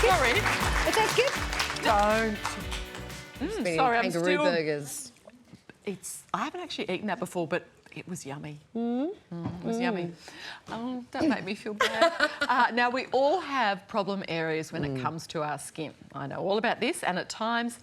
Sorry. Is that good? Don't. Sorry, I'm kangaroo still... burgers. I haven't actually eaten that before, but it was yummy. It was yummy. Oh, don't make me feel bad. Now, we all have problem areas when it comes to our skin. I know all about this, and at times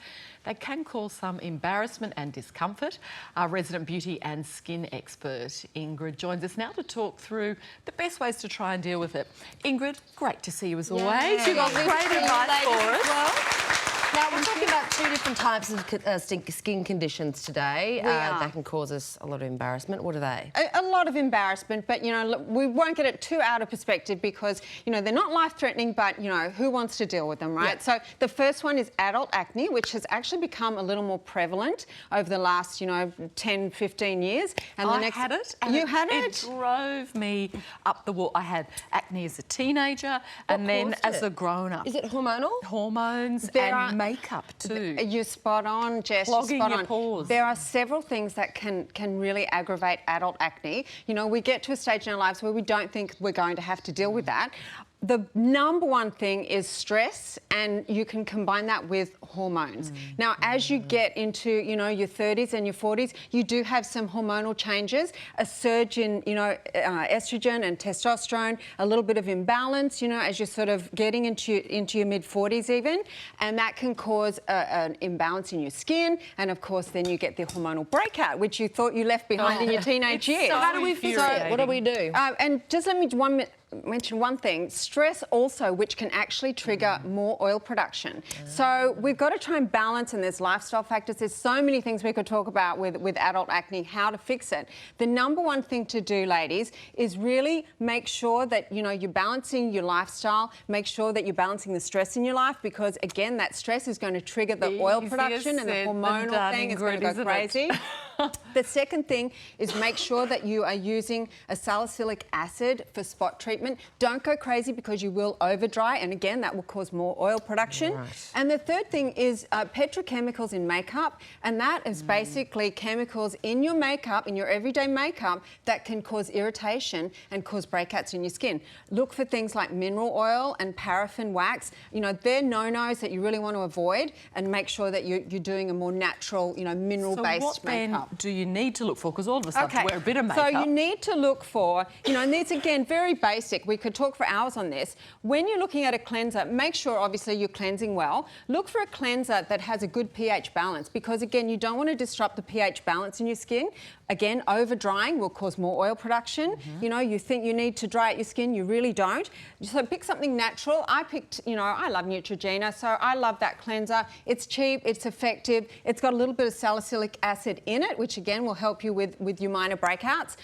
they can cause some embarrassment and discomfort. Our resident beauty and skin expert, Ingrid, joins us now to talk through the best ways to try and deal with it. Ingrid, great to see you as always. You've got great advice for us. Now, we're talking about two different types of skin conditions today that can cause us a lot of embarrassment. What are they? A lot of embarrassment, but, you know, look, we won't get it too out of perspective because, you know, they're not life-threatening, but, you know, who wants to deal with them, right? Yeah. So the first one is adult acne, which has actually become a little more prevalent over the last, you know, 10, 15 years. And I had it. And you had it? It drove me up the wall. I had acne as a teenager and then as a grown-up. Is it hormonal? Hormones and makeup too. You're spot on, Jess. Clogging you're spot your on. pores. There are several things that can really aggravate adult acne. You know, we get to a stage in our lives where we don't think we're going to have to deal with that. The number one thing is stress, and you can combine that with hormones. Now, as you get into, you know, your 30s and your 40s, you do have some hormonal changes, a surge in, you know, estrogen and testosterone, a little bit of imbalance, you know, as you're sort of getting into your mid-40s even, and that can cause an imbalance in your skin, and of course then you get the hormonal breakout, which you thought you left behind in your teenage years. So how do we fix it? What do we do? And just let me mention one thing. Stress also, which can actually trigger more oil production. So we've got to try and balance, and there's lifestyle factors. There's so many things we could talk about with adult acne, how to fix it. The number one thing to do, ladies, is really make sure that, you know, you're balancing your lifestyle, make sure that you're balancing the stress in your life, because again, that stress is going to trigger the oil production and the hormonal thing. It's going to go crazy. The second thing is make sure that you are using a salicylic acid for spot treatment. Don't go crazy because you will over dry, and again that will cause more oil production. Right. And the third thing is petrochemicals in makeup, and that is basically chemicals in your makeup, in your everyday makeup, that can cause irritation and cause breakouts in your skin. Look for things like mineral oil and paraffin wax. You know, they're no-nos that you really want to avoid, and make sure that you're doing a more natural, you know, mineral-based makeup. Do you need to look for? Because all of us have to wear a bit of makeup. So you need to look for, you know, and it's again very basic. We could talk for hours on this. When you're looking at a cleanser, make sure obviously you're cleansing well. Look for a cleanser that has a good pH balance, because again, you don't want to disrupt the pH balance in your skin. Again, over drying will cause more oil production. You know, you think you need to dry out your skin, you really don't. So pick something natural. I picked, you know, I love Neutrogena, so I love that cleanser. It's cheap, it's effective, it's got a little bit of salicylic acid in it, which again will help you with your minor breakouts.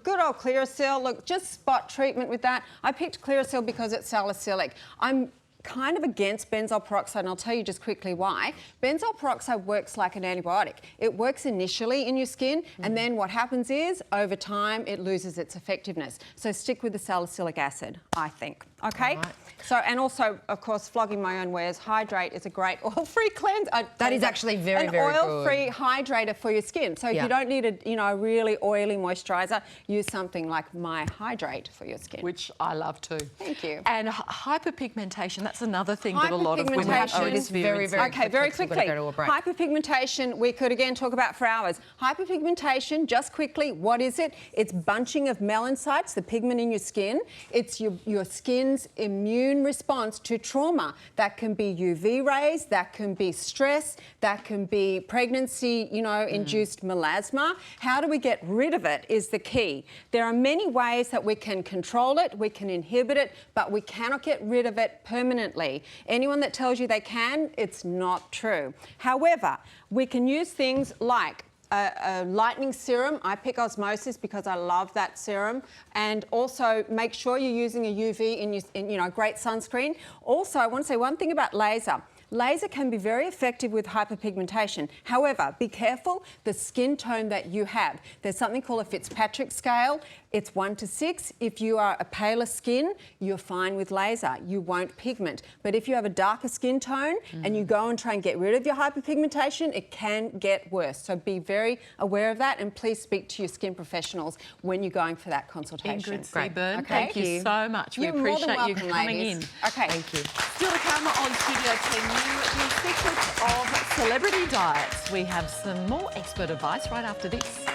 Good old Clearasil, look, just spot treatment with that. I picked Clearasil because it's salicylic. I'm kind of against benzoyl peroxide, and I'll tell you just quickly why. Benzoyl peroxide works like an antibiotic. It works initially in your skin, and then what happens is, over time, it loses its effectiveness. So stick with the salicylic acid, I think. Okay? Right. So, and also, of course, flogging my own wares, Hydrate is a great oil-free cleanse. That is actually very, very good. An oil-free hydrator for your skin. So if you don't need a, you know, a really oily moisturiser, use something like my Hydrate for your skin. Which I love too. Thank you. And hyperpigmentation, that's another thing that a lot of women are experiencing. Okay, very quickly. Hyperpigmentation, we could again talk about for hours. Hyperpigmentation, just quickly, what is it? It's bunching of melanocytes, the pigment in your skin. It's your skin's immune response to trauma. That can be UV rays, that can be stress, that can be pregnancy, you know, induced melasma. How do we get rid of it is the key. There are many ways that we can control it, we can inhibit it, but we cannot get rid of it permanently. Anyone that tells you they can, it's not true. However, we can use things like a lightening serum. I pick Osmosis because I love that serum. And also make sure you're using a UV in your, you know, great sunscreen. Also, I want to say one thing about laser. Laser can be very effective with hyperpigmentation. However, be careful the skin tone that you have. There's something called a Fitzpatrick scale. It's 1 to 6. If you are a paler skin, you're fine with laser. You won't pigment. But if you have a darker skin tone and you go and try and get rid of your hyperpigmentation, it can get worse. So be very aware of that, and please speak to your skin professionals when you're going for that consultation. Ingrid Seaburn, Okay. thank you so much. You're we more than appreciate you welcome, coming ladies. in. Okay. Thank you. Still to come on Studio 10 New Secrets of Celebrity Diets. We have some more expert advice right after this.